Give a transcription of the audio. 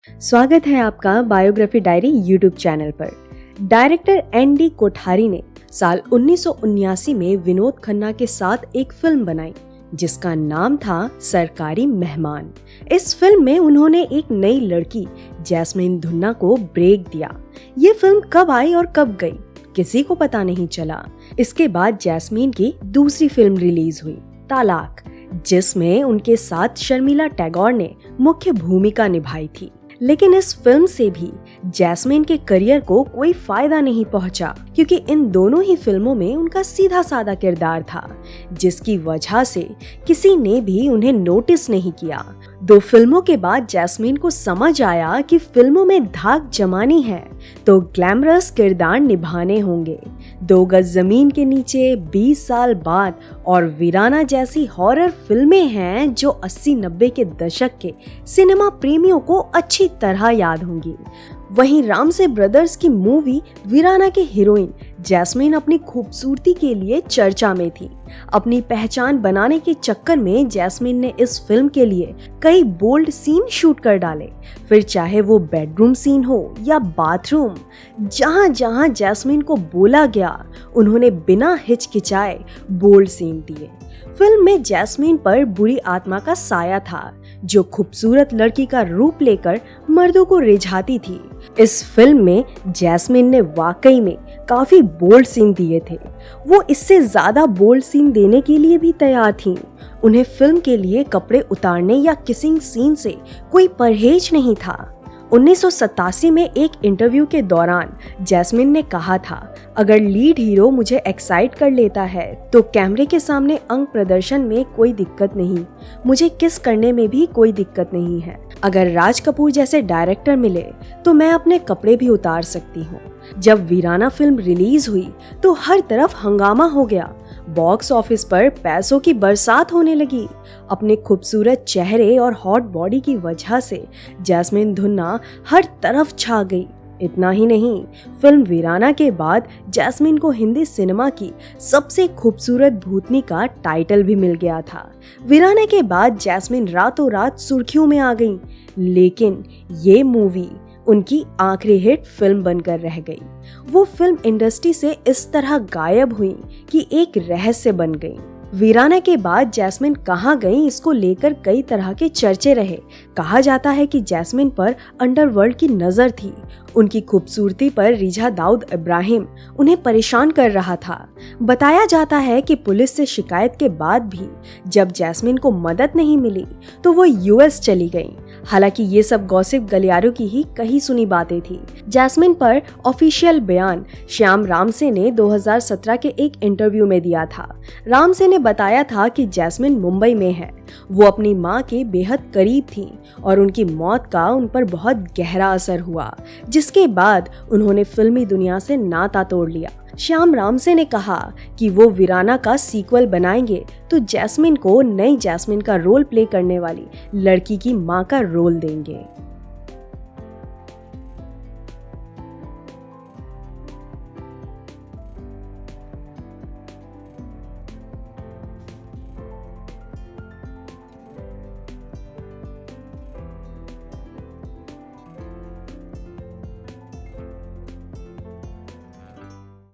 स्वागत है आपका बायोग्राफी डायरी यूट्यूब चैनल पर। Director N D. कोठारी ने साल 1979 में विनोद खन्ना के साथ एक फिल्म बनाई जिसका नाम था सरकारी मेहमान। इस फिल्म में उन्होंने एक नई लड़की जैस्मीन धुन्ना को ब्रेक दिया। ये फिल्म कब आई और कब गई किसी को पता नहीं चला। इसके बाद जैस्मीन की दूसरी फिल्म रिलीज हुई, तालाक, जिसमें उनके साथ शर्मिला टैगोर ने मुख्य भूमिका निभाई थी। लेकिन इस फिल्म से भी जैस्मीन के करियर को कोई फायदा नहीं पहुंचा, क्योंकि इन दोनों ही फिल्मों में उनका सीधा साधा किरदार था, जिसकी वजह से किसी ने भी उन्हें नोटिस नहीं किया। 2 फिल्मों के बाद जैस्मीन को समझ आया कि फिल्मों में धाक जमानी है तो ग्लैमरस किरदार निभाने होंगे। 2 गज जमीन के नीचे, 20 साल बाद और वीराना जैसी हॉरर फिल्में हैं जो 80-90 के दशक के सिनेमा प्रेमियों को अच्छी तरह याद होंगी। वहीं रामसे ब्रदर्स की मूवी वीराना की हीरोइन जैस्मीन अपनी खूबसूरती के लिए चर्चा में थी। अपनी पहचान बनाने के चक्कर में जैस्मीन ने इस फिल्म के लिए कई बोल्ड सीन शूट कर डाले, फिर चाहे वो बेडरूम सीन हो या बाथरूम, जहां जहां जैस्मीन को बोला गया उन्होंने बिना हिचकिचाए बोल्ड सीन दिए। फिल्म में जैस्मीन पर बुरी आत्मा का साया था जो खूबसूरत लड़की का रूप लेकर मर्दों को रिझाती थी। इस फिल्म में जैस्मीन ने वाकई में काफी बोल्ड सीन दिए थे। वो इससे ज्यादा बोल्ड सीन देने के लिए भी तैयार थीं। उन्हें फिल्म के लिए कपड़े उतारने या किसिंग सीन से कोई परहेज नहीं था। 1987 में एक इंटरव्यू के दौरान जैस्मीन ने कहा था, अगर लीड हीरो मुझे एक्साइट कर लेता है तो कैमरे के सामने अंग प्रदर्शन में कोई दिक्कत नहीं, मुझे किस करने में भी कोई दिक्कत नहीं है। अगर राज कपूर जैसे डायरेक्टर मिले तो मैं अपने कपड़े भी उतार सकती हूँ। जब वीराना फिल्म रिलीज हुई तो हर तरफ हंगामा हो गया। बॉक्स ऑफिस पर पैसों की बरसात होने लगी। अपने खूबसूरत चेहरे और हॉट बॉडी की वजह से जैस्मीन धुन्ना हर तरफ छा गई। इतना ही नहीं, फिल्म वीराना के बाद जैस्मीन को हिंदी सिनेमा की सबसे खूबसूरत भूतनी का टाइटल भी मिल गया था। वीराना के बाद जैस्मीन रातों रात सुर्खियों में आ गई, लेकिन ये मूवी उनकी आखिरी हिट फिल्म बनकर रह गई। वो फिल्म इंडस्ट्री से इस तरह गायब हुई कि एक रहस्य बन गई। वीराना के बाद जैस्मीन कहाँ गई, इसको लेकर कई तरह के चर्चे रहे। कहा जाता है कि जैस्मीन पर अंडरवर्ल्ड की नजर थी। उनकी खूबसूरती पर रिझा दाऊद इब्राहिम उन्हें परेशान कर रहा था। बताया जाता है कि पुलिस से शिकायत के बाद भी जब जैस्मीन को मदद नहीं मिली तो वो यूएस चली गई। हालांकि ये सब गॉसिप गलियारों की ही कही सुनी बातें थी। जैस्मीन पर ऑफिशियल बयान श्याम रामसे ने 2017 के एक इंटरव्यू में दिया था। रामसे ने बताया था कि जैस्मीन मुंबई में है। वो अपनी मां के बेहद करीब थी और उनकी मौत का उन पर बहुत गहरा असर हुआ, जिसके बाद उन्होंने फिल्मी दुनिया से नाता तोड़ लिया। श्याम रामसे ने कहा कि वो वीराना का सीक्वल बनाएंगे तो जैस्मीन को नई जैस्मीन का रोल प्ले करने वाली लड़की की मां का रोल देंगे।